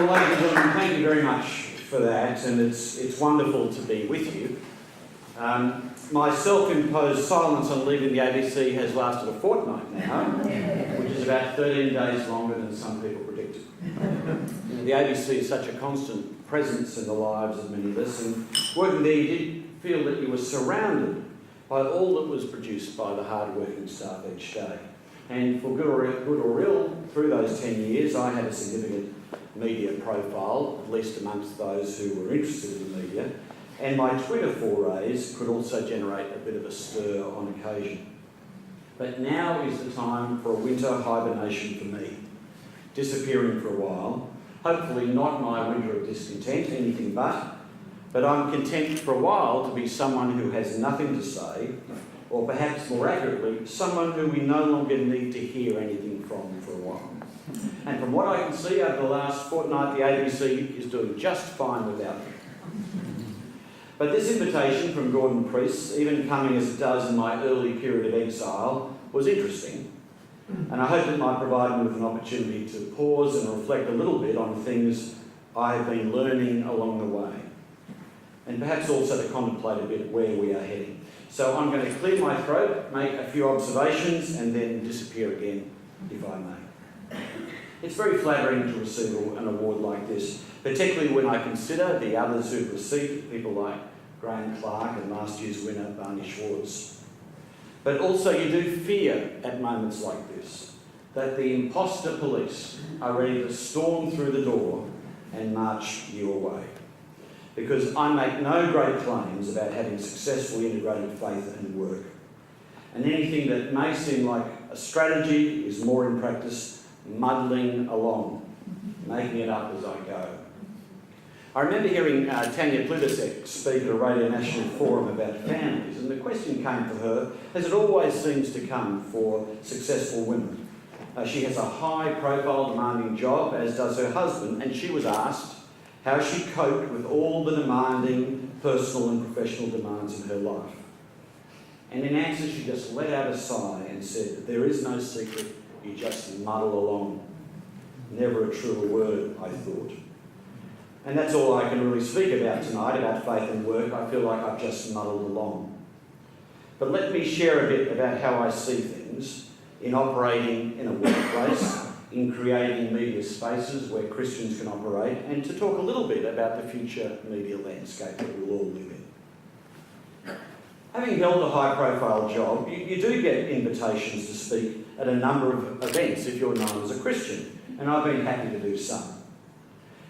Well, ladies and gentlemen, thank you very much for that, and it's wonderful to be with you. My self-imposed silence on leaving the ABC has lasted a fortnight now, which is about 13 days longer than some people predicted. The ABC is such a constant presence in the lives of many of us, and working there you did feel that you were surrounded by all that was produced by the hard-working staff each day. And for good or ill, through those 10 years, I had a significant media profile, at least amongst those who were interested in the media, and my Twitter forays could also generate a bit of a stir on occasion. But now is the time for a winter hibernation for me, disappearing for a while, hopefully not my winter of discontent, anything but I'm content for a while to be someone who has nothing to say, or perhaps more accurately, someone who we no longer need to hear anything from for a while. And from what I can see over the last fortnight, the ABC is doing just fine without me. But this invitation from Gordon Priest, even coming as it does in my early period of exile, was interesting. And I hope it might provide me with an opportunity to pause and reflect a little bit on things I have been learning along the way. And perhaps also to contemplate a bit where we are heading. So I'm going to clear my throat, make a few observations, and then disappear again, if I may. It's very flattering to receive an award like this, particularly when I consider the others who've received it, people like Graham Clark and last year's winner, Barney Schwartz. But also you do fear at moments like this, that the imposter police are ready to storm through the door and march you away. Because I make no great claims about having successfully integrated faith and work. And anything that may seem like a strategy is more in practice muddling along, making it up as I go. I remember hearing Tanya Plibersek speak at a Radio National forum about families, and the question came for her, as it always seems to come for successful women. She has a high-profile, demanding job, as does her husband, and she was asked how she coped with all the demanding personal and professional demands in her life. And in answer, she just let out a sigh and said, "There is no secret, you just muddle along." Never a truer word, I thought. And that's all I can really speak about tonight, about faith and work. I feel like I've just muddled along. But let me share a bit about how I see things in operating in a workplace, in creating media spaces where Christians can operate, and to talk a little bit about the future media landscape that we'll all live in. Having held a high-profile job, you do get invitations to speak at a number of events if you're known as a Christian, and I've been happy to do some.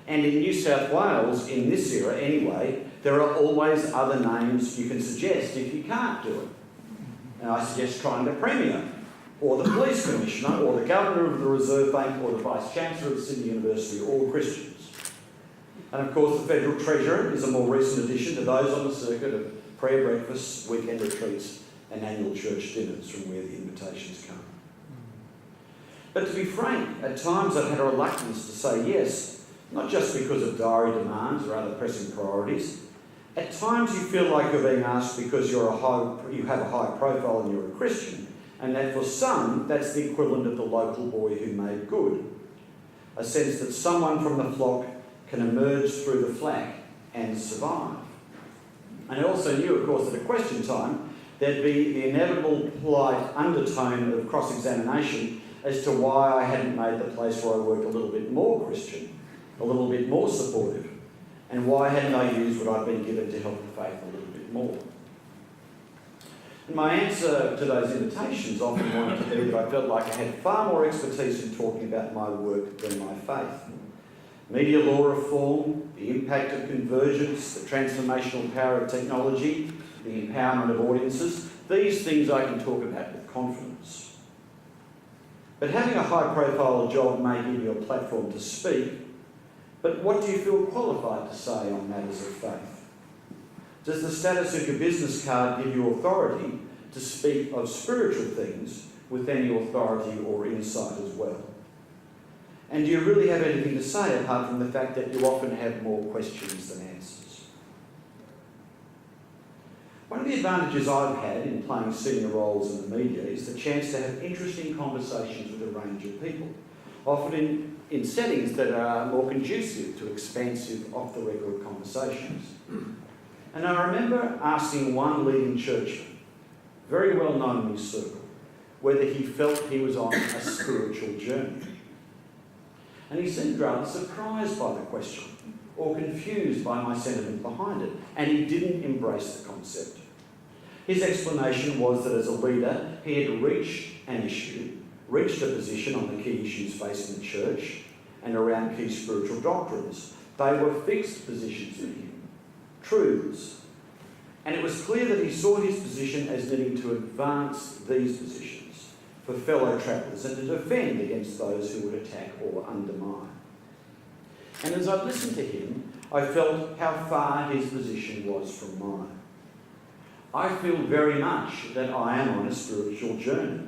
And in New South Wales, in this era anyway, there are always other names you can suggest if you can't do it. And I suggest trying the Premier, or the Police Commissioner, or the Governor of the Reserve Bank, or the Vice-Chancellor of Sydney University, all Christians. And of course the Federal Treasurer is a more recent addition to those on the circuit of prayer breakfasts, weekend retreats and annual church dinners from where the invitations come. But to be frank, at times I've had a reluctance to say yes, not just because of diary demands or other pressing priorities. At times you feel like you're being asked because you have a high profile and you're a Christian, and that for some, that's the equivalent of the local boy who made good. A sense that someone from the flock can emerge through the flak and survive. And I also knew, of course, that at question time, there'd be the inevitable polite undertone of cross-examination as to why I hadn't made the place where I worked a little bit more Christian, a little bit more supportive, and why hadn't I used what I'd been given to help the faith a little bit more. And my answer to those invitations often wanted to be that I felt like I had far more expertise in talking about my work than my faith. Media law reform, the impact of convergence, the transformational power of technology, the empowerment of audiences, these things I can talk about with confidence. But having a high-profile job may give you a platform to speak, but what do you feel qualified to say on matters of faith? Does the status of your business card give you authority to speak of spiritual things with any authority or insight as well? And do you really have anything to say apart from the fact that you often have more questions than answers? One of the advantages I've had in playing senior roles in the media is the chance to have interesting conversations with a range of people. often in settings that are more conducive to expansive, off-the-record conversations. And I remember asking one leading churchman, very well known in his circle, whether he felt he was on a spiritual journey. And he seemed rather surprised by the question, or confused by my sentiment behind it, and he didn't embrace the concept. His explanation was that as a leader, he had reached a position on the key issues facing the church and around key spiritual doctrines. They were fixed positions in him, truths. And it was clear that he saw his position as needing to advance these positions for fellow travellers and to defend against those who would attack or undermine. And as I listened to him, I felt how far his position was from mine. I feel very much that I am on a spiritual journey,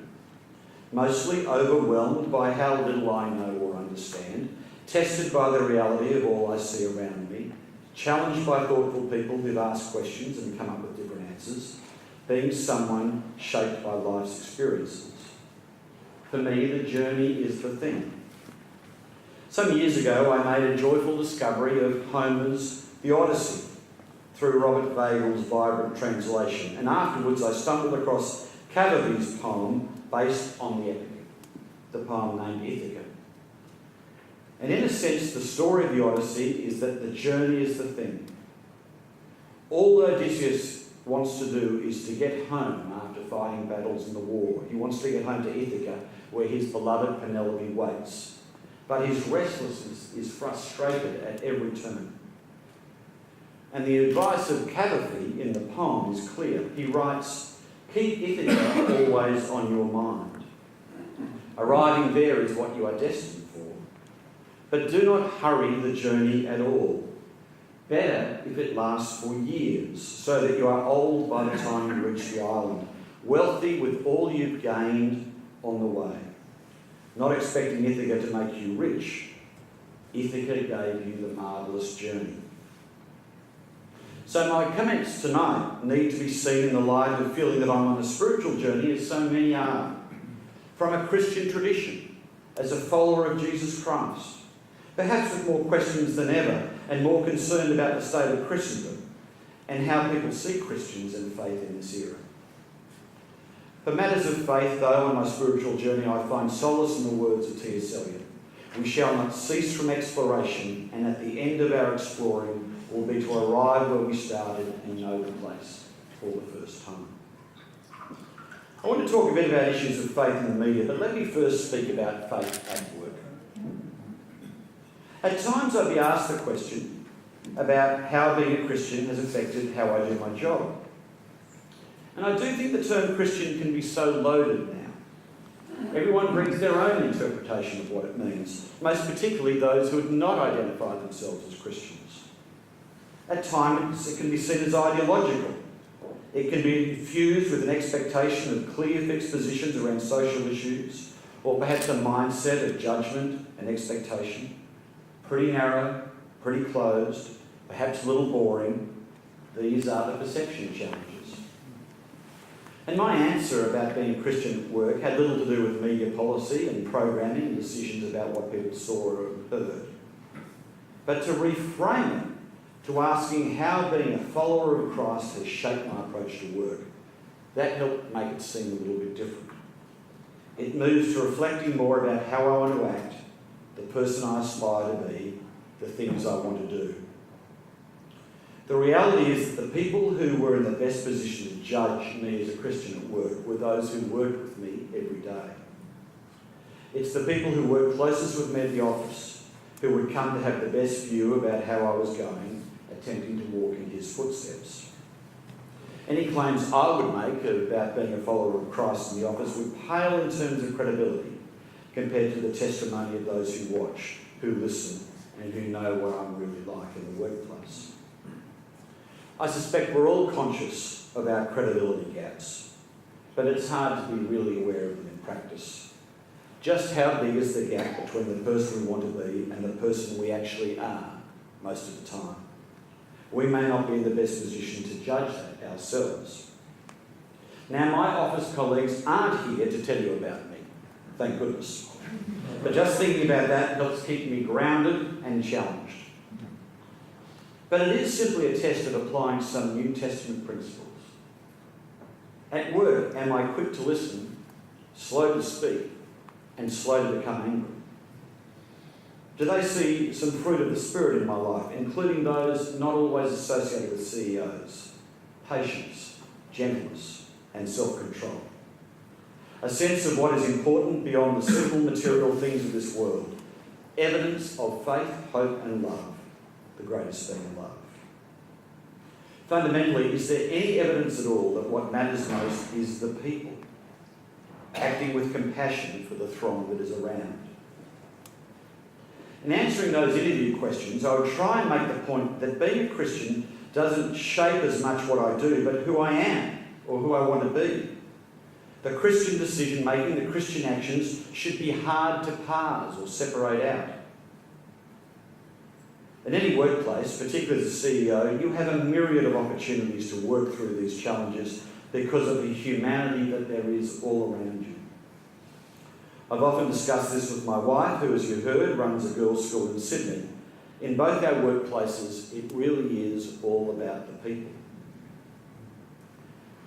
mostly overwhelmed by how little I know or understand, tested by the reality of all I see around me, challenged by thoughtful people who've asked questions and come up with different answers, being someone shaped by life's experiences. For me, the journey is the thing. Some years ago, I made a joyful discovery of Homer's The Odyssey through Robert Vagel's vibrant translation, and afterwards I stumbled across Cavafy's poem based on the epic, the poem named Ithaca. And in a sense, the story of the Odyssey is that the journey is the thing. All Odysseus wants to do is to get home after fighting battles in the war. He wants to get home to Ithaca, where his beloved Penelope waits. But his restlessness is frustrated at every turn. And the advice of Cavafy in the poem is clear. He writes, "Keep Ithaca always on your mind. Arriving there is what you are destined for. But do not hurry the journey at all. Better if it lasts for years, so that you are old by the time you reach the island, wealthy with all you've gained on the way. Not expecting Ithaca to make you rich. Ithaca gave you the marvellous journey." So my comments tonight need to be seen in the light of feeling that I'm on a spiritual journey, as so many are, from a Christian tradition, as a follower of Jesus Christ, perhaps with more questions than ever and more concerned about the state of Christendom and how people see Christians and faith in this era. For matters of faith, though, on my spiritual journey, I find solace in the words of T.S. Eliot. We shall not cease from exploration, and at the end of our exploring will be to arrive where we started and know the place for the first time. I want to talk a bit about issues of faith in the media, but let me first speak about faith at work. At times I'll be asked the question about how being a Christian has affected how I do my job. And I do think the term Christian can be so loaded now. Everyone brings their own interpretation of what it means, most particularly those who would not identify themselves as Christians. At times it can be seen as ideological. It can be infused with an expectation of clear fixed positions around social issues, or perhaps a mindset of judgment and expectation. Pretty narrow, pretty closed, perhaps a little boring. These are the perception challenges. And my answer about being a Christian at work had little to do with media policy and programming and decisions about what people saw or heard. But to reframe it, to asking how being a follower of Christ has shaped my approach to work, that helped make it seem a little bit different. It moves to reflecting more about how I want to act, the person I aspire to be, the things I want to do. The reality is that the people who were in the best position to judge me as a Christian at work were those who worked with me every day. It's the people who worked closest with me at the office who would come to have the best view about how I was going, attempting to walk in his footsteps. Any claims I would make about being a follower of Christ in the office would pale in terms of credibility compared to the testimony of those who watch, who listen, and who know what I'm really like in the workplace. I suspect we're all conscious of our credibility gaps, but it's hard to be really aware of them in practice. Just how big is the gap between the person we want to be and the person we actually are most of the time? We may not be in the best position to judge that ourselves. Now, my office colleagues aren't here to tell you about me, thank goodness. But just thinking about that helps keep me grounded and challenged. But it is simply a test of applying some New Testament principles. At work, am I quick to listen, slow to speak, and slow to become angry? Do they see some fruit of the Spirit in my life, including those not always associated with CEOs? Patience, gentleness, and self-control. A sense of what is important beyond the simple material things of this world. Evidence of faith, hope, and love, the greatest being love. Fundamentally, is there any evidence at all that what matters most is the people, acting with compassion for the throng that is around? In answering those interview questions, I would try and make the point that being a Christian doesn't shape as much what I do, but who I am or who I want to be. The Christian decision-making, the Christian actions should be hard to parse or separate out. In any workplace, particularly as a CEO, you have a myriad of opportunities to work through these challenges because of the humanity that there is all around you. I've often discussed this with my wife, who, as you heard, runs a girls' school in Sydney. In both our workplaces, it really is all about the people.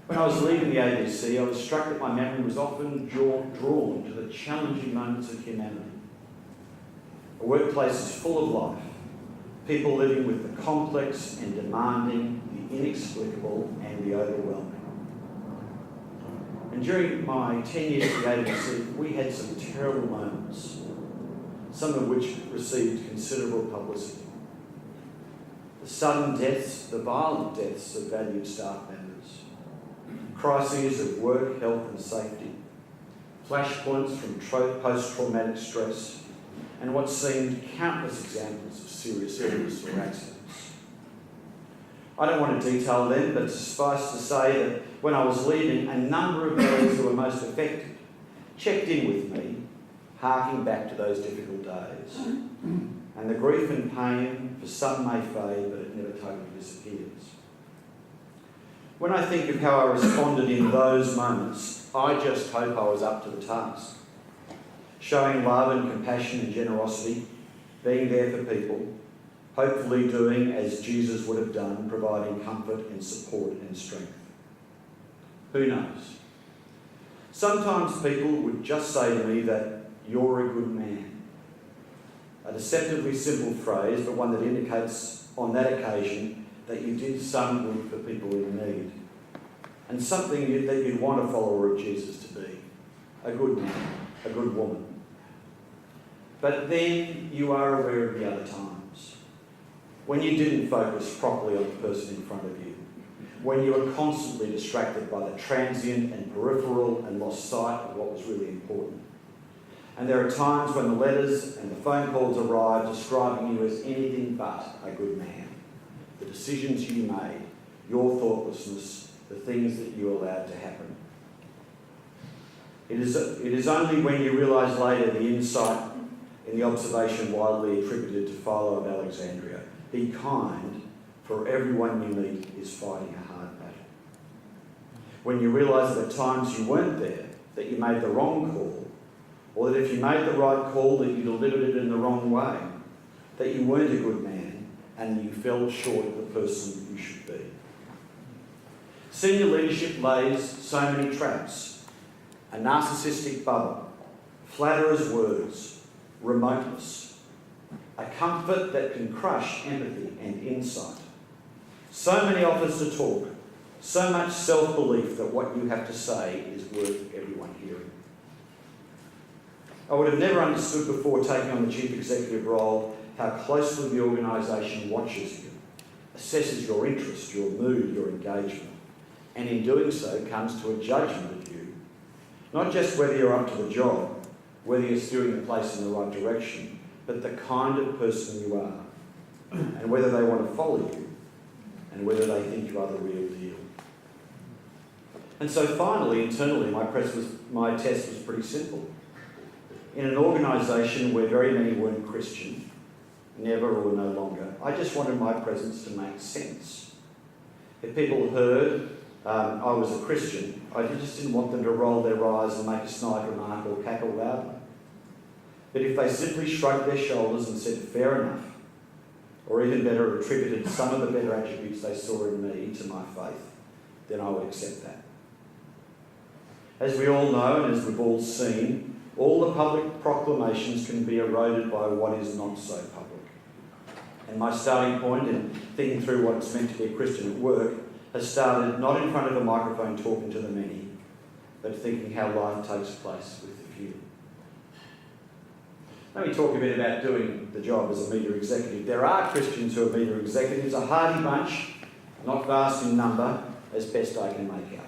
When I was leaving the ABC, I was struck that my memory was often drawn to the challenging moments of humanity. A workplace is full of life, people living with the complex and demanding, the inexplicable and the overwhelming. And during my 10 years at the ABC, we had some terrible moments, some of which received considerable publicity. The sudden deaths, the violent deaths of valued staff members, crises of work, health and safety, flashpoints from post-traumatic stress, and what seemed countless examples of serious illness or accidents. I don't want to detail them, but suffice to say that when I was leaving, a number of those who were most affected checked in with me, harking back to those difficult days. And the grief and pain, for some may fade, but it never totally disappears. When I think of how I responded in those moments, I just hope I was up to the task. Showing love and compassion and generosity, being there for people, hopefully doing as Jesus would have done, providing comfort and support and strength. Who knows? Sometimes people would just say to me that you're a good man. A deceptively simple phrase, but one that indicates on that occasion that you did some good for people in need. And something that you'd want a follower of Jesus to be. A good man, a good woman. But then you are aware of the other times. When you didn't focus properly on the person in front of you. When you were constantly distracted by the transient and peripheral and lost sight of what was really important. And there are times when the letters and the phone calls arrive describing you as anything but a good man. The decisions you made, your thoughtlessness, the things that you allowed to happen. It is only when you realise later the insight in the observation widely attributed to Philo of Alexandria, be kind, for everyone you meet is fighting a hard battle. When you realise that at times you weren't there, that you made the wrong call, or that if you made the right call that you delivered it in the wrong way, that you weren't a good man and you fell short of the person you should be. Senior leadership lays so many traps. A narcissistic bubble, flatterers' words, remoteness, a comfort that can crush empathy and insight. So many offers to talk, so much self-belief that what you have to say is worth everyone hearing. I would have never understood before taking on the chief executive role how closely the organisation watches you, assesses your interest, your mood, your engagement, and in doing so comes to a judgment of you. Not just whether you're up to the job, whether you're steering the place in the right direction, but the kind of person you are, and whether they want to follow you, and whether they think you are the real deal. And so finally, internally, my test was pretty simple. In an organisation where very many weren't Christian, never or no longer, I just wanted my presence to make sense. If people heard I was a Christian, I just didn't want them to roll their eyes and make a snide remark or cackle loudly. But if they simply shrugged their shoulders and said, fair enough, or even better, attributed some of the better attributes they saw in me to my faith, then I would accept that. As we all know, and as we've all seen, all the public proclamations can be eroded by what is not so public. And my starting point in thinking through what it's meant to be a Christian at work has started not in front of a microphone talking to the many, but thinking how life takes place with the few. Let me talk a bit about doing the job as a media executive. There are Christians who are media executives, a hardy bunch, not vast in number, as best I can make out.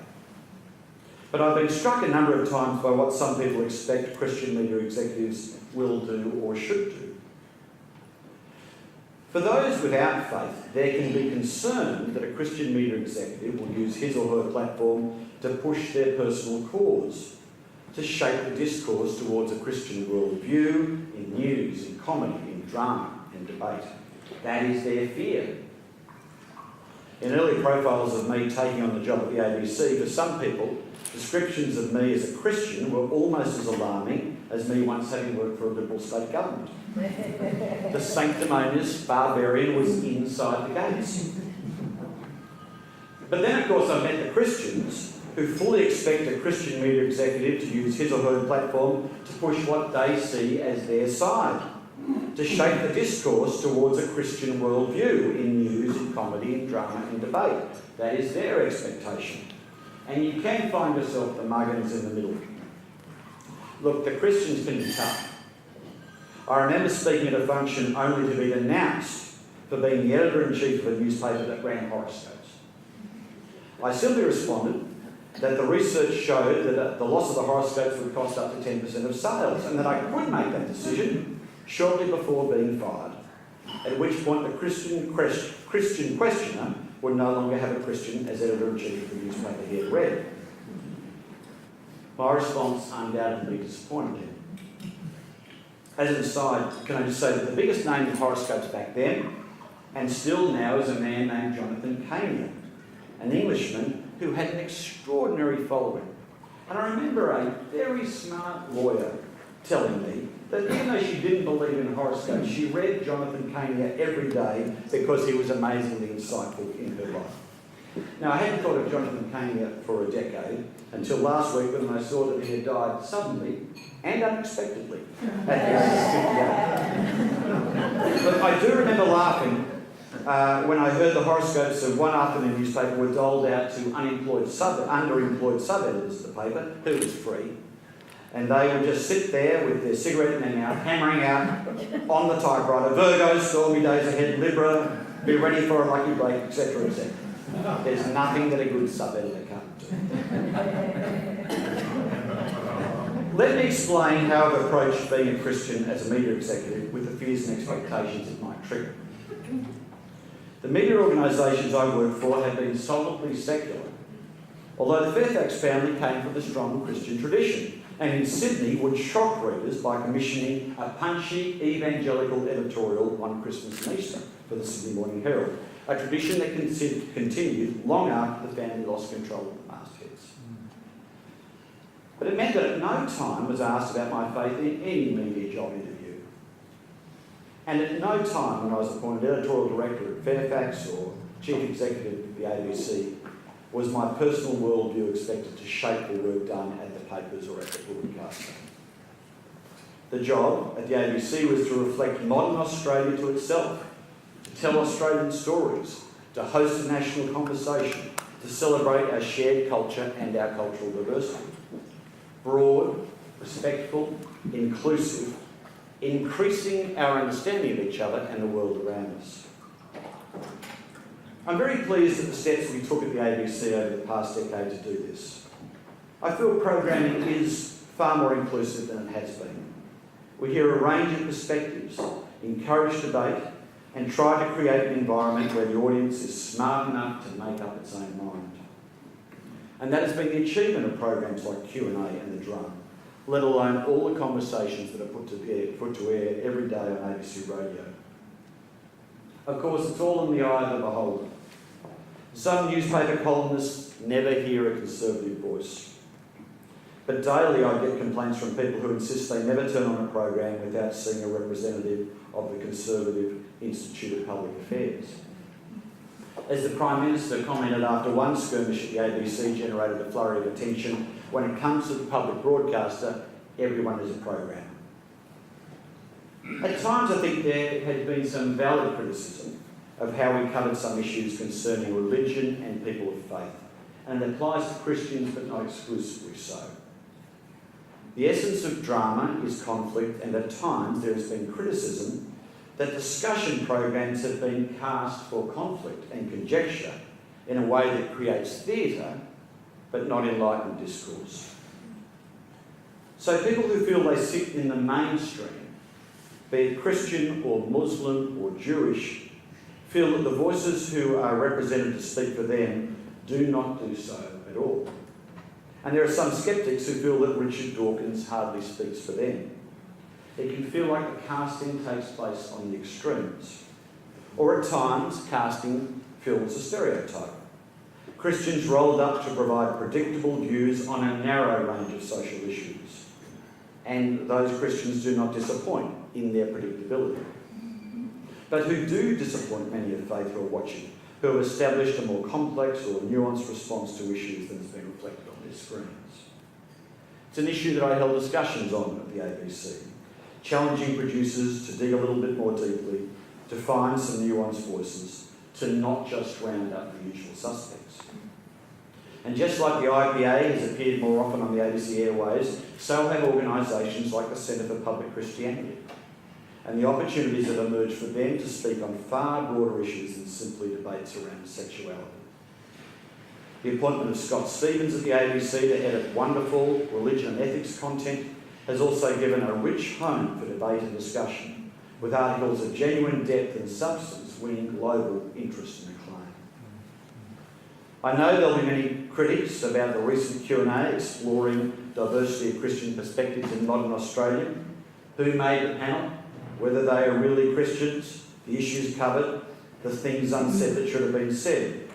But I've been struck a number of times by what some people expect Christian media executives will do or should do. For those without faith, there can be concern that a Christian media executive will use his or her platform to push their personal cause, to shape the discourse towards a Christian worldview in news, in comedy, in drama and debate. That is their fear. In early profiles of me taking on the job at the ABC, for some people, descriptions of me as a Christian were almost as alarming as me once having worked for a Liberal state government. The sanctimonious barbarian was inside the gates. But then, of course, I met the Christians who fully expect a Christian media executive to use his or her platform to push what they see as their side, to shape the discourse towards a Christian worldview in news, in comedy, in drama and debate. That is their expectation. And you can find yourself the muggins in the middle. Look, the Christians can be tough. I remember speaking at a function only to be denounced for being the editor-in-chief of a newspaper that ran horoscopes. I simply responded that the research showed that the loss of the horoscopes would cost up to 10% of sales, and that I could make that decision shortly before being fired, at which point the Christian questioner would no longer have a Christian as editor-in-chief of the newspaper he had read. My response undoubtedly disappointed him. As an aside, can I just say that the biggest name in horoscopes back then, and still now, is a man named Jonathan Cainier, an Englishman who had an extraordinary following. And I remember a very smart lawyer telling me that even though she didn't believe in horoscopes, she read Jonathan Cainier every day because he was amazingly insightful in her life. Now, I hadn't thought of Jonathan Cainier for a decade until last week when I saw that he had died suddenly and unexpectedly at the age of 58. But I do remember laughing when I heard the horoscopes of one afternoon newspaper were doled out to underemployed sub-editors of the paper, who was free. And they would just sit there with their cigarette in their mouth, hammering out on the typewriter, Virgo, stormy days ahead, Libra, be ready for a lucky break, etc., etc. There's nothing that a good sub-editor can't do. Let me explain how I've approached being a Christian as a media executive with the fears and expectations it might trigger. The media organisations I work for have been solidly secular, although the Fairfax family came from a strong Christian tradition, and in Sydney would shock readers by commissioning a punchy evangelical editorial one Christmas and Easter for the Sydney Morning Herald, a tradition that continued long after the family lost control of the mastheads. But it meant that at no time was asked about my faith in any media job interview. And at no time when I was appointed editorial director at Fairfax or chief executive of the ABC was my personal worldview expected to shape the work done at the papers or at the broadcaster. The job at the ABC was to reflect modern Australia to itself, to tell Australian stories, to host a national conversation, to celebrate our shared culture and our cultural diversity. Broad, respectful, inclusive, increasing our understanding of each other and the world around us. I'm very pleased at the steps we took at the ABC over the past decade to do this. I feel programming is far more inclusive than it has been. We hear a range of perspectives, encourage debate, and try to create an environment where the audience is smart enough to make up its own mind. And that has been the achievement of programs like Q&A and The Drum, let alone all the conversations that are put to air every day on ABC Radio. Of course, it's all in the eye of the beholder. Some newspaper columnists never hear a conservative voice. But daily I get complaints from people who insist they never turn on a program without seeing a representative of the Conservative Institute of Public Affairs. As the Prime Minister commented after one skirmish at the ABC generated a flurry of attention, when it comes to the public broadcaster, everyone is a program. At times I think there has been some valid criticism of how we covered some issues concerning religion and people of faith, and it applies to Christians but not exclusively so. The essence of drama is conflict, and at times there has been criticism that discussion programs have been cast for conflict and conjecture in a way that creates theatre but not enlightened discourse. So people who feel they sit in the mainstream, be it Christian or Muslim or Jewish, feel that the voices who are represented to speak for them do not do so at all. And there are some sceptics who feel that Richard Dawkins hardly speaks for them. It can feel like the casting takes place on the extremes. Or at times, casting fills a stereotype. Christians rolled up to provide predictable views on a narrow range of social issues. And those Christians do not disappoint in their predictability. But who do disappoint many of faith who are watching, who have established a more complex or nuanced response to issues than has been reflected on their screens. It's an issue that I held discussions on at the ABC, challenging producers to dig a little bit more deeply, to find some nuanced voices, to not just round up the usual suspects. And just like the IPA has appeared more often on the ABC airways, so have organisations like the Centre for Public Christianity, and the opportunities that emerge for them to speak on far broader issues than simply debates around sexuality. The appointment of Scott Stevens at the ABC to edit wonderful religion and ethics content has also given a rich home for debate and discussion, with articles of genuine depth and substance winning global interest and acclaim. I know there'll be many critics about the recent Q&A exploring diversity of Christian perspectives in modern Australia. Who made the panel? Whether they are really Christians, the issues covered, the things unsaid that should have been said.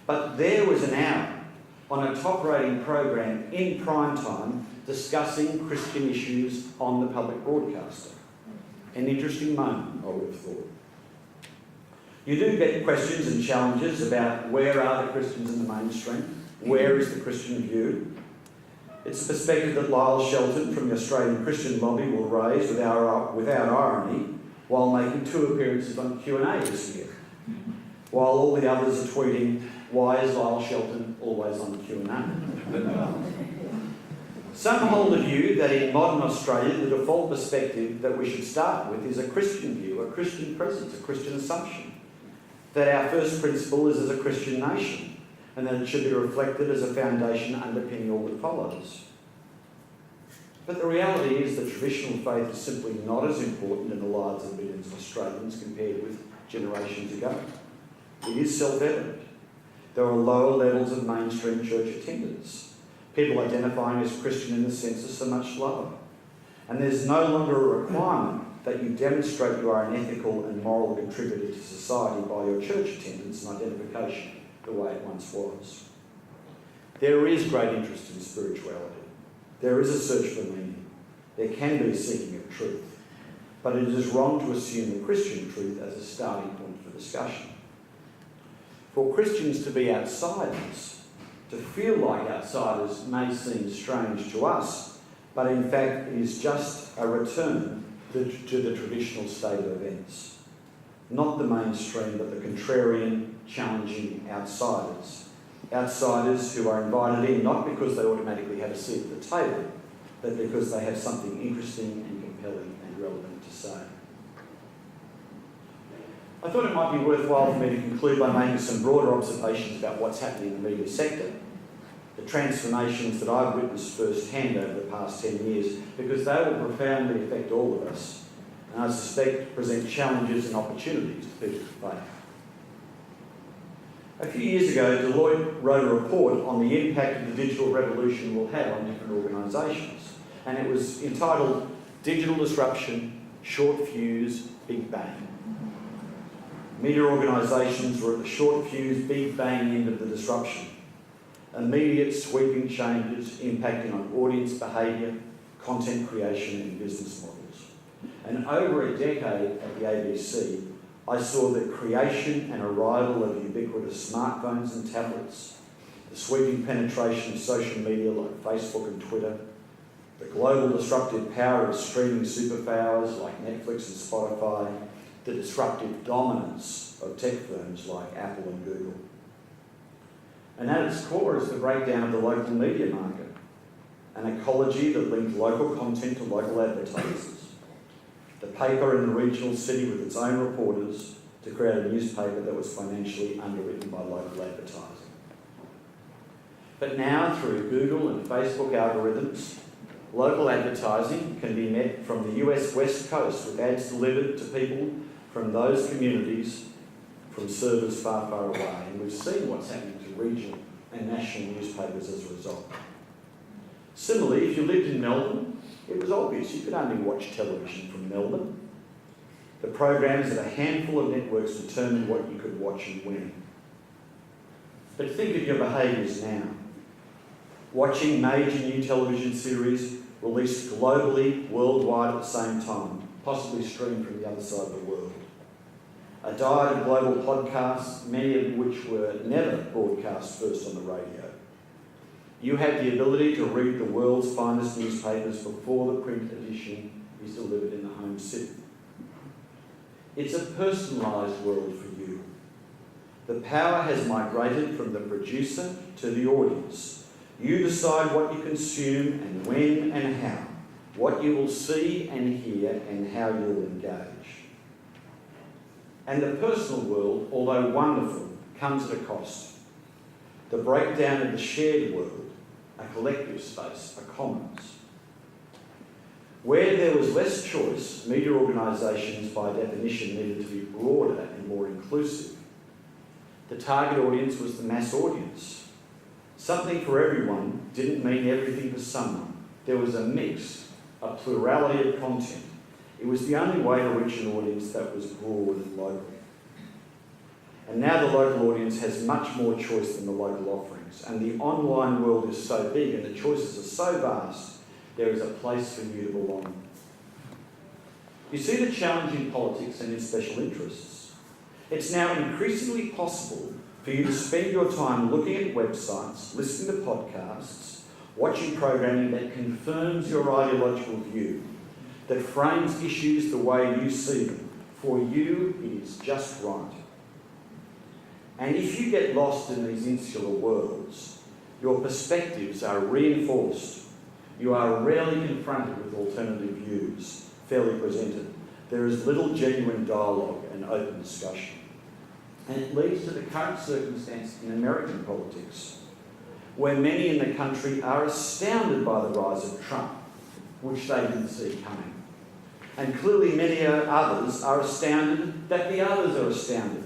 But there was an hour on a top-rating program in prime time discussing Christian issues on the public broadcaster. An interesting moment, I would have thought. You do get questions and challenges about where are the Christians in the mainstream, where is the Christian view. It's a perspective that Lyle Shelton from the Australian Christian Lobby will raise without irony while making 2 appearances on Q&A this year, while all the others are tweeting, why is Lyle Shelton always on Q&A? Some hold the view that in modern Australia, the default perspective that we should start with is a Christian view, a Christian presence, a Christian assumption. That our first principle is as a Christian nation, and that it should be reflected as a foundation underpinning all that follows. But the reality is that traditional faith is simply not as important in the lives of millions of Australians compared with generations ago. It is self-evident. There are lower levels of mainstream church attendance. People identifying as Christian in the census are much lower. And there's no longer a requirement that you demonstrate you are an ethical and moral contributor to society by your church attendance and identification the way it once was. There is great interest in spirituality. There is a search for meaning. There can be a seeking of truth. But it is wrong to assume the Christian truth as a starting point for discussion. For Christians to be outsiders, to feel like outsiders may seem strange to us, but in fact it is just a return to the traditional state of events. Not the mainstream, but the contrarian, challenging outsiders. Outsiders who are invited in not because they automatically have a seat at the table, but because they have something interesting and compelling and relevant to say. I thought it might be worthwhile for me to conclude by making some broader observations about what's happening in the media sector, the transformations that I've witnessed firsthand over the past 10 years, because they will profoundly affect all of us, and I suspect present challenges and opportunities to people of faith. A few years ago, Deloitte wrote a report on the impact the digital revolution will have on different organisations, and it was entitled Digital Disruption, Short Fuse, Big Bang. Media organisations were at the short fuse, big bang end of the disruption. immediate sweeping changes impacting on audience behaviour, content creation and business models. And over a decade at the ABC, I saw the creation and arrival of ubiquitous smartphones and tablets, the sweeping penetration of social media like Facebook and Twitter, the global disruptive power of streaming superpowers like Netflix and Spotify, the disruptive dominance of tech firms like Apple and Google. And at its core is the breakdown of the local media market, an ecology that linked local content to local advertisers, the paper in the regional city with its own reporters to create a newspaper that was financially underwritten by local advertising. But now, through Google and Facebook algorithms, local advertising can be met from the US West Coast with ads delivered to people from those communities from servers far, far away. And we've seen what's happening to regional and national newspapers as a result. Similarly, if you lived in Melbourne, it was obvious you could only watch television from Melbourne. The programs of a handful of networks determined what you could watch and when. But think of your behaviours now. Watching major new television series released globally, worldwide at the same time, possibly streamed from the other side of the world. A diet of global podcasts, many of which were never broadcast first on the radio. You have the ability to read the world's finest newspapers before the print edition is delivered in the home city. It's a personalised world for you. The power has migrated from the producer to the audience. You decide what you consume and when and how, what you will see and hear and how you'll engage. And the personal world, although wonderful, comes at a cost. The breakdown of the shared world, a collective space, a commons. Where there was less choice, media organisations by definition needed to be broader and more inclusive. The target audience was the mass audience. Something for everyone didn't mean everything for someone. There was a mix, a plurality of content. It was the only way to reach an audience that was broad and local. And now the local audience has much more choice than the local offerings. And the online world is so big and the choices are so vast, there is a place for you to belong. You see the challenge in politics and in special interests. It's now increasingly possible for you to spend your time looking at websites, listening to podcasts, watching programming that confirms your ideological view, that frames issues the way you see them. For you, it is just right. And if you get lost in these insular worlds, your perspectives are reinforced. You are rarely confronted with alternative views, fairly presented. There is little genuine dialogue and open discussion. And it leads to the current circumstance in American politics, where many in the country are astounded by the rise of Trump, which they didn't see coming. And clearly many others are astounded that the others are astounded.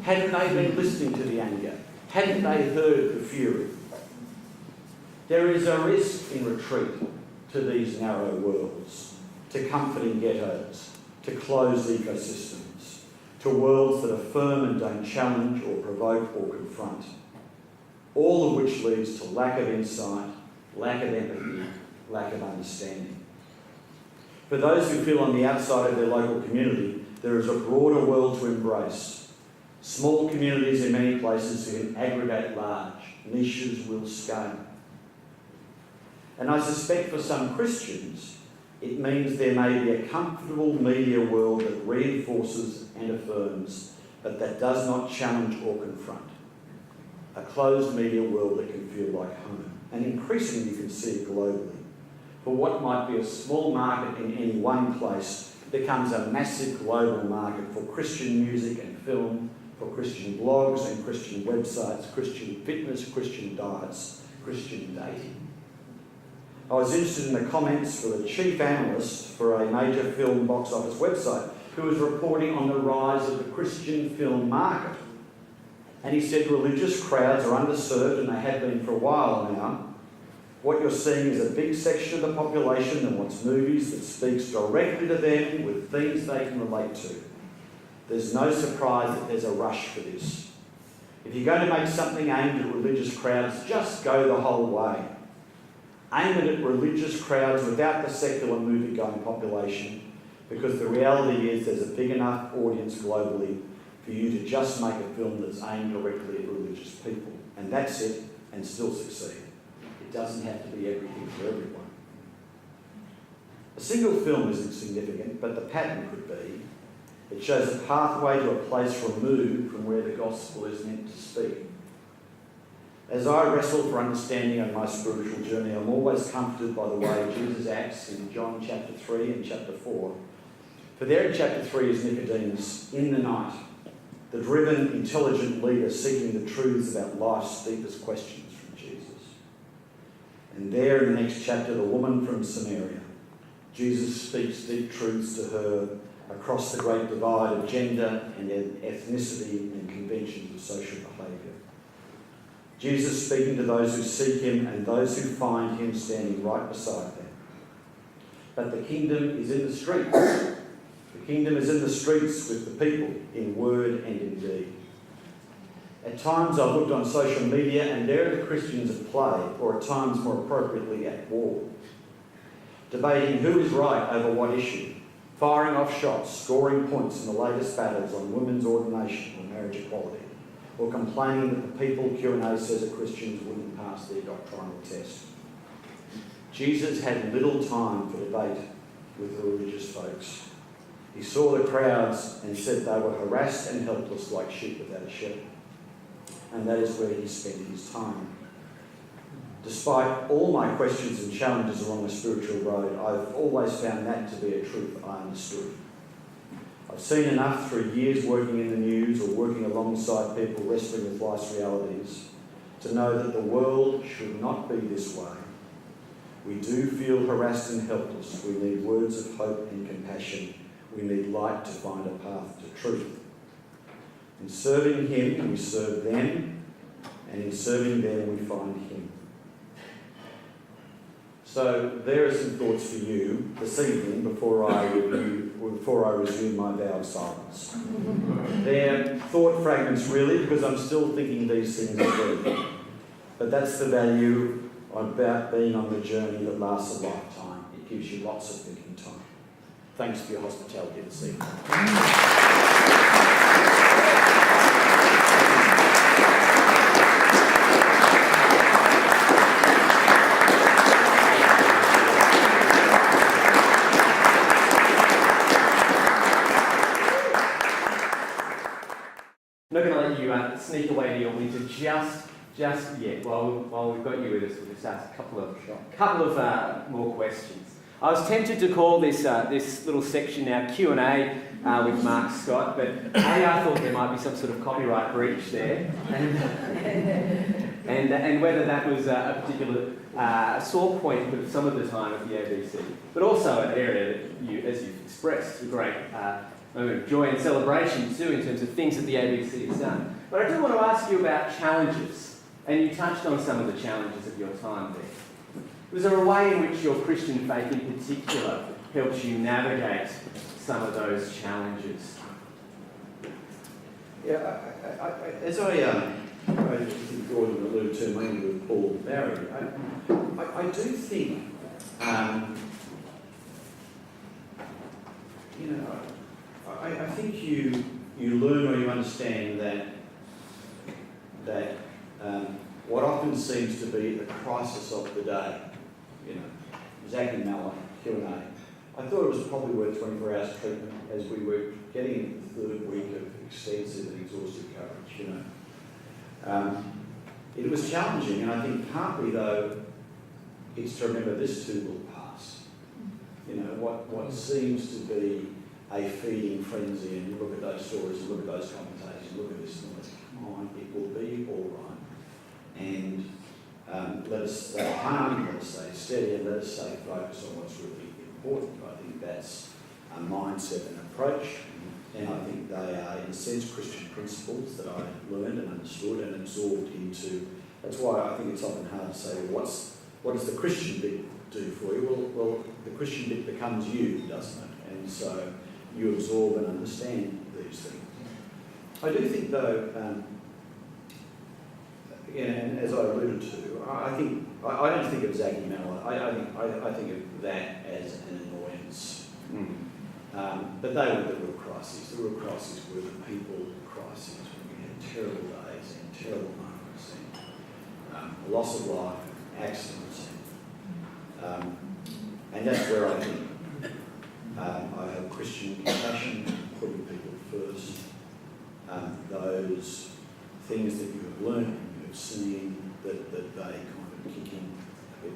Hadn't they been listening to the anger? Hadn't they heard the fury? There is a risk in retreat to these narrow worlds, to comforting ghettos, to closed ecosystems, to worlds that affirm and don't challenge or provoke or confront. All of which leads to lack of insight, lack of empathy, lack of understanding. For those who feel on the outside of their local community, there is a broader world to embrace. Small communities in many places who can aggregate large, niches will scale. And I suspect for some Christians, it means there may be a comfortable media world that reinforces and affirms, but that does not challenge or confront. A closed media world that can feel like home. And increasingly you can see it globally. For what might be a small market in any one place becomes a massive global market for Christian music and film, for Christian blogs and Christian websites, Christian fitness, Christian diets, Christian dating. I was interested in the comments for the chief analyst for a major film box office website who was reporting on the rise of the Christian film market. And he said religious crowds are underserved, and they have been for a while now. What you're seeing is a big section of the population that wants movies that speaks directly to them with themes they can relate to. There's no surprise that there's a rush for this. If you're going to make something aimed at religious crowds, just go the whole way. Aim it at religious crowds without the secular movie-going population, because the reality is there's a big enough audience globally for you to just make a film that's aimed directly at religious people. And that's it, and still succeed. It doesn't have to be everything for everyone. A single film isn't significant, but the pattern could be. It shows a pathway to a place removed from where the gospel is meant to speak. As I wrestle for understanding on my spiritual journey, I'm always comforted by the way Jesus acts in John chapter 3 and chapter 4. For there in chapter 3 is Nicodemus, in the night, the driven, intelligent leader seeking the truths about life's deepest questions from Jesus. And there in the next chapter, the woman from Samaria. Jesus speaks deep truths to her across the great divide of gender and ethnicity and conventions of social behaviour. Jesus speaking to those who seek him and those who find him standing right beside them. But the kingdom is in the streets. The kingdom is in the streets with the people, in word and in deed. At times I've looked on social media and there are the Christians at play, or at times more appropriately at war, debating who is right over what issue, firing off shots, scoring points in the latest battles on women's ordination or marriage equality, or complaining that the people Q&A says are Christians wouldn't pass their doctrinal test. Jesus had little time for debate with the religious folks. He saw the crowds and said they were harassed and helpless like sheep without a shepherd. And that is where he spent his time. Despite all my questions and challenges along the spiritual road, I've always found that to be a truth I understood. I've seen enough through years working in the news or working alongside people wrestling with life's realities to know that the world should not be this way. We do feel harassed and helpless. We need words of hope and compassion. We need light to find a path to truth. In serving him, we serve them, and in serving them, we find him. So there are some thoughts for you this evening before I resume my vow of silence. They're thought fragments really, because I'm still thinking these things through. But that's the value about being on the journey that lasts a lifetime. It gives you lots of thinking time. Thanks for your hospitality this evening. I'm not going to let you sneak away to your winter just yet. While we've got you with us, we'll just ask a couple of more questions. I was tempted to call this little section now Q&A with Mark Scott, but I thought there might be some sort of copyright breach there, and whether that was a particular sore point for some of the time at the ABC, but also an area that you, as you've expressed, a great moment of joy and celebration too in terms of things that the ABC has done. But I do want to ask you about challenges, and you touched on some of the challenges of your time there. Was there a way in which your Christian faith in particular helps you navigate some of those challenges? Yeah, as I think Gordon alluded to mainly with Paul and Barry, I do think, I think you learn or you understand that what often seems to be the crisis of the day, Zach and Mala, Q&A, I thought it was probably worth 24 hours treatment as we were getting into the third week of extensive and exhaustive coverage, It was challenging, and I think partly though, it's to remember this too will pass. What seems to be a feeding frenzy, and you look at those stories, you look at those commentators, you look at this noise, come on, it will be all right. And let us stay calm, let us stay steady, and let us stay focused on what's really important. I think that's a mindset and approach, and I think they are, in a sense, Christian principles that I learned and understood and absorbed into. That's why I think it's often hard to say, what does the Christian bit do for you? Well, the Christian bit becomes you, doesn't it? And so you absorb and understand these things. I do think, though, and as I alluded to, I don't think of Zaggy Mallett. I think of that as an annoyance. But they were the real crises. The real crises were the people crises when we had terrible days and terrible moments and loss of life, accidents, and that's where I think I have Christian compassion, putting people first. Those things that you have learned and you have seen that they kind of kick in a bit.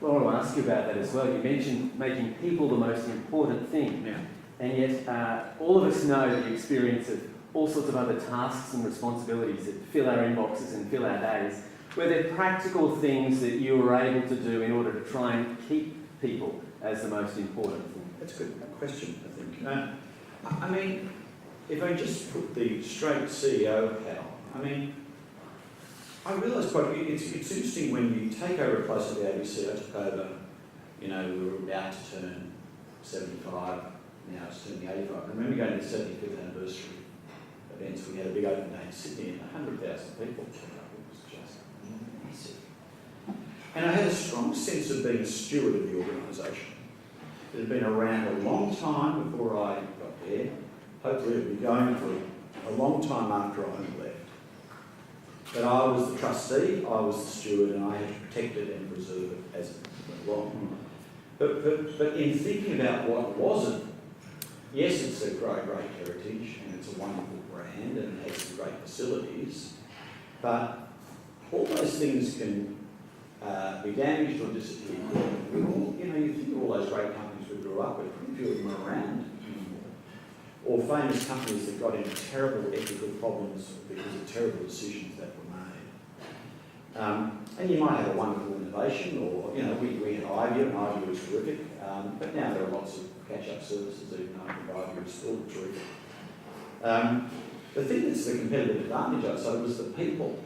Well, I want to ask you about that as well. You mentioned making people the most important thing. Yeah. And yet, all of us know the experience of all sorts of other tasks and responsibilities that fill our inboxes and fill our days. Were there practical things that you were able to do in order to try and keep people as the most important thing? That's a good question, I think. I mean, if I just put the straight CEO hat on, I realise it's interesting when you take over a place like the ABC. I took over, we were about to turn 75, now it's turning 85. I remember going to the 75th anniversary events. We had a big open day in Sydney and 100,000 people turned up. It was just massive. And I had a strong sense of being a steward of the organisation. It had been around a long time before I got there. Hopefully it would be going for a long time after I left. But I was the trustee, I was the steward, and I had to protect it and preserve it as it went along. But in thinking about what wasn't, yes, it's a great heritage and it's a wonderful brand and it has some great facilities, but all those things can be damaged or disappear. You think of all those great companies we grew up with, pretty few of them are around anymore. Or famous companies that got into terrible ethical problems because of terrible decisions that were made. And you might have a wonderful innovation, or, we had iView, and iView was terrific, but now there are lots of catch-up services, even though I think iView is still terrific. The thing that's the competitive advantage, I'd say, was the people.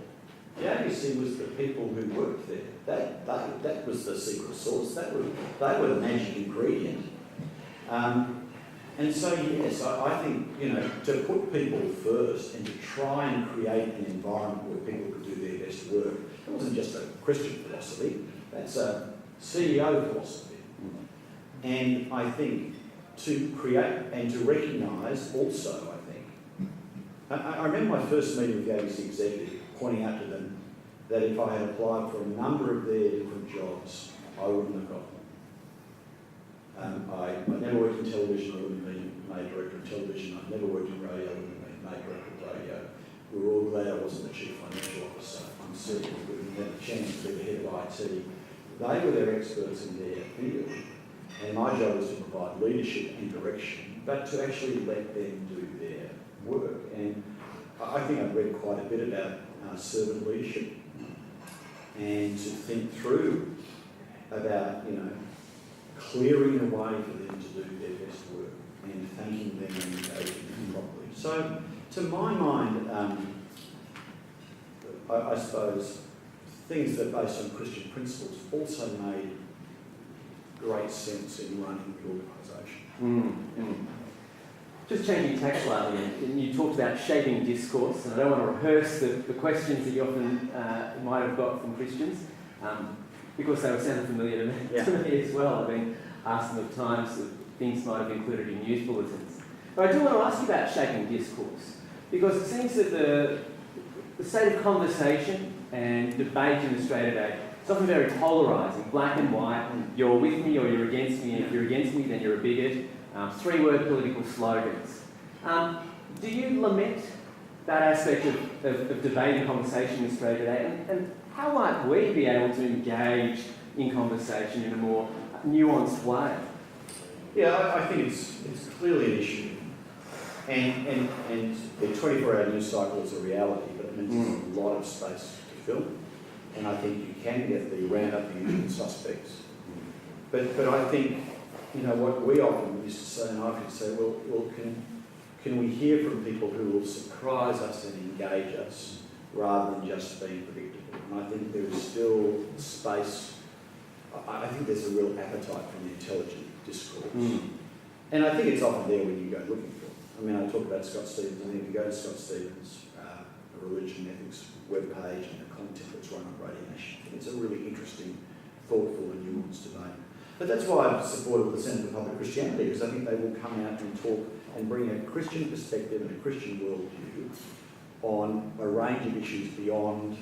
The ABC was the people who worked there. That was the secret sauce. They were the magic ingredient. And so, yes, I think, to put people first and to try and create an environment where people could do their best work, it wasn't just a Christian philosophy, that's a CEO philosophy. And I think to create and to recognise also, I remember my first meeting with the ABC executive pointing out to them that if I had applied for a number of their different jobs, I wouldn't have got them. I never worked in television, I wouldn't have been made director of television. I've never worked in radio, I wouldn't have been made director of radio. We were all glad I wasn't the chief financial officer. I'm certain we wouldn't have had a chance to be the head of IT. They were their experts in their field. And my job was to provide leadership and direction, but to actually let them do their work. And I think I've read quite a bit about servant leadership and to think through about, clearing a way for them to do their best work and thanking them and engaging them properly. So, to my mind, I suppose things that are based on Christian principles also made great sense in running the organisation. Just changing tack slightly, and you talked about shaping discourse, and I don't want to rehearse the questions that you often might have got from Christians, because they were sounding familiar to me as well. I've been asked them at times that things might have included in news bulletins. But I do want to ask you about shaping discourse, because it seems that the state of conversation and debate in Australia today is often very polarising, black and white, you're with me or you're against me, and if you're against me then you're a bigot, three-word political slogans. Do you lament that aspect of debate and conversation in Australia today, and how might we be able to engage in conversation in a more nuanced way? Yeah, I think it's clearly an issue. And the 24-hour news cycle is a reality, but it means there's a lot of space to fill. And I think you can get the round up the usual suspects. But I think, what we often used to say, and I could say, well, can we hear from people who will surprise us and engage us rather than just being predictable? And I think there is still space. I think there's a real appetite for the intelligent discourse. And I think it's often there when you go looking for it. I talk about Scott Stevens. I think if you go to Scott Stevens' religion ethics webpage and the content that's run on Radio Nation. I think it's a really interesting, thoughtful and nuanced debate. But that's why I've supported the Centre for Public Christianity, because I think they will come out and talk and bring a Christian perspective and a Christian worldview on a range of issues beyond,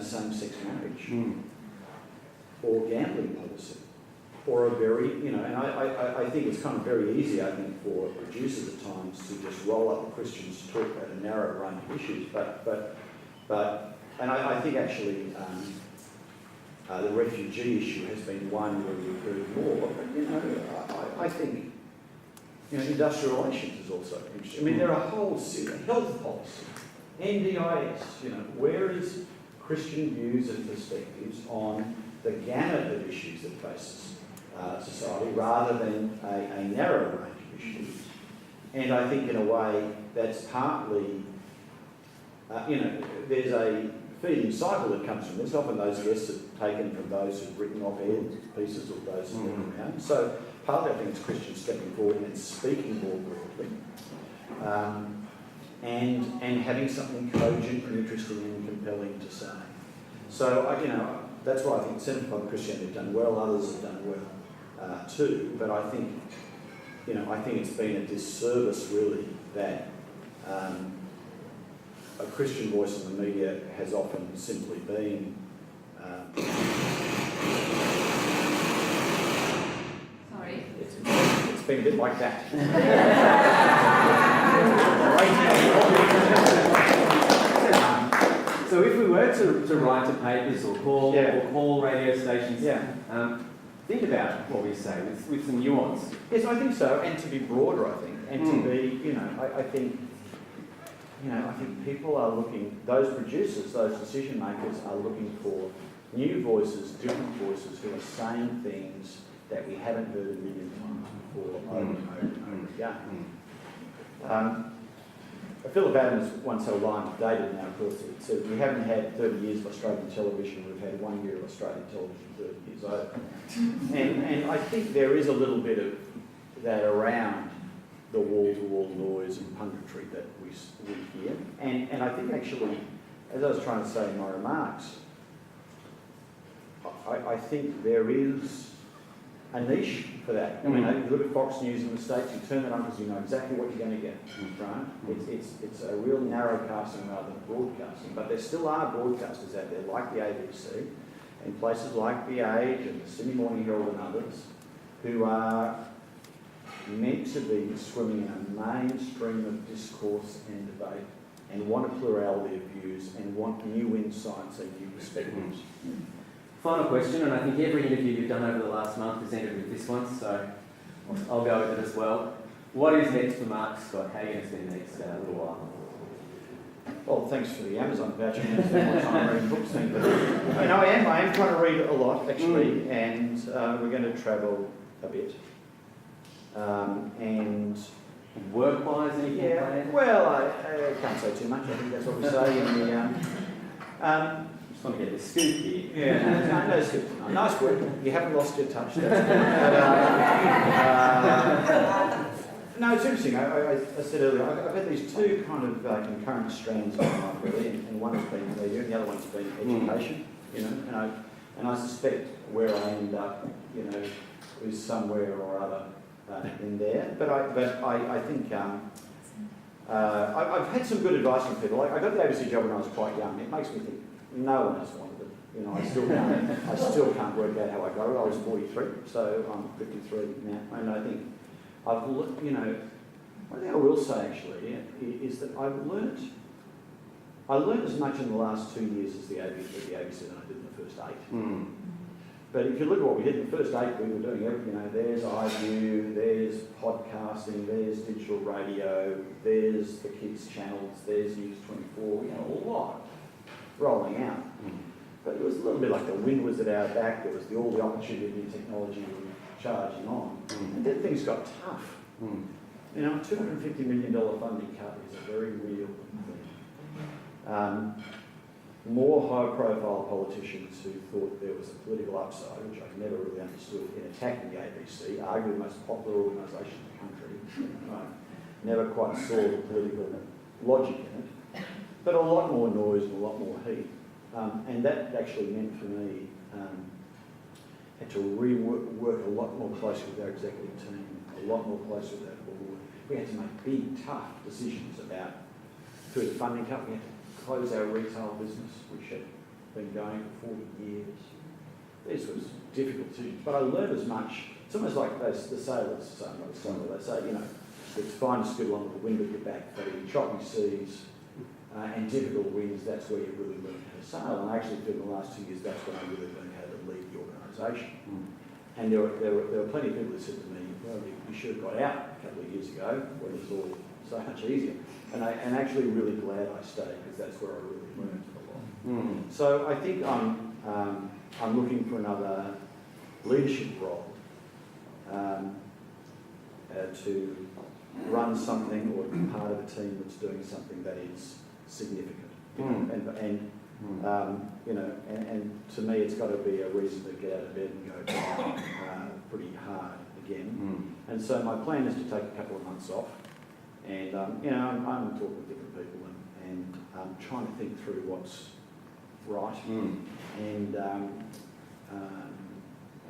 same-sex marriage or gambling policy, or a very, and I think it's kind of very easy, I think, for producers at times to just roll up the Christians to talk about a narrow range of issues, and I think actually the refugee issue has been one where we've heard more, but I think industrial relations is also interesting. I mean, there are a whole series, health policy, NDIS, where is Christian views and perspectives on the gamut of issues that faces society rather than a narrow range of issues. And I think in a way that's partly, there's a feeding cycle that comes from this. Often those guests are taken from those who've written op-ed pieces or those who've been around. So partly I think it's Christians stepping forward and speaking more broadly. And having something cogent and interesting and compelling to say. So, that's why I think Centre for Public Christianity have done well, others have done well too, but I think it's been a disservice really that a Christian voice in the media has often simply been Sorry. It's been a bit like that. So if we were to write to papers or call radio stations, think about what we say with some nuance. Yes, I think so, and to be broader, I think, and to be, I think people are looking, those producers, those decision makers are looking for new voices, different voices who are saying things that we haven't heard a million times before, over and over again. Philip Adams once had a line, dated now of course, it said, we haven't had 30 years of Australian television, we've had 1 year of Australian television 30 years over. And I think there is a little bit of that around the wall-to-wall noise and punditry that we hear. And I think actually, as I was trying to say in my remarks, I think there is a niche for that. I mean, you look at Fox News in the States, you turn that on because you know exactly what you're going to get, right? It's a real narrow casting rather than broadcasting, but there still are broadcasters out there like the ABC and places like The Age and the Sydney Morning Herald and others who are meant to be swimming in a mainstream of discourse and debate and want a plurality of views and want new insights and new perspectives. Final question, and I think every interview you've done over the last month has ended with this one, so I'll go with it as well. What is next for Mark Scott? How are you going to spend the next little while? Well, thanks for the Amazon voucher. I'm going to spend more time reading books. But, I am trying to read a lot, actually, and we're going to travel a bit. And work-wise, anything planned? Well, I can't say too much. I think that's what we say in the... just want to get the scoop here. Yeah, no scoop. Nice work. You haven't lost your touch. That's good. No, it's interesting. I said earlier, I've had these two kind of concurrent strands of my life, really, and one has been media, and the other one's been education. And I suspect where I end up, is somewhere or other in there. But I think I've had some good advice from people. Like I got the ABC job when I was quite young. It makes me think no one has wanted it. I still can't work out how I got it. I was 43, so I'm 53 now, and I think I've looked. One thing I will say actually is that I learnt as much in the last 2 years as the ABC than I did in the first 8. But if you look at what we did in the first 8, we were doing everything. There's iView, there's podcasting, there's digital radio, there's the kids' channels, there's News 24. A lot rolling out. But it was a little bit like the wind was at our back. There was all the opportunity of new technology we were charging on. And then things got tough. A $250 million funding cut is a very real thing. More high-profile politicians who thought there was a political upside, which I never really understood, in attacking the ABC, arguably the most popular organisation in the country. Never quite saw the political logic in it. but a lot more noise and a lot more heat. And that actually meant for me, had to work a lot more closely with our executive team, a lot more closely with our board. We had to make big, tough decisions about, through the funding cut, we had to close our retail business, which had been going for 40 years. This was difficult decisions, but I learned as much. It's almost like the sailors say, they say, you know, it's fine to scoot along with the wind at your back, but in choppy seas and difficult winds, that's where you really learn how to sail. And I actually feel in the last 2 years, that's when I really learned how to lead the organisation. And there were plenty of people who said to me, well, you should have got out a couple of years ago when it was all so much easier. And I'm actually really glad I stayed, because that's where I really learned a lot. So I think I'm looking for another leadership role to run something or be part of a team that's doing something that is significant. And to me, it's got to be a reason to get out of bed and go down pretty hard again. And so my plan is to take a couple of months off, and I'm talking with different people and trying to think through what's right, and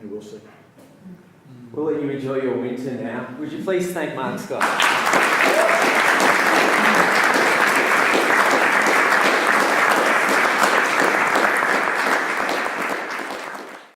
we'll see. We'll let you enjoy your winter now. Would you please thank Mark Scott?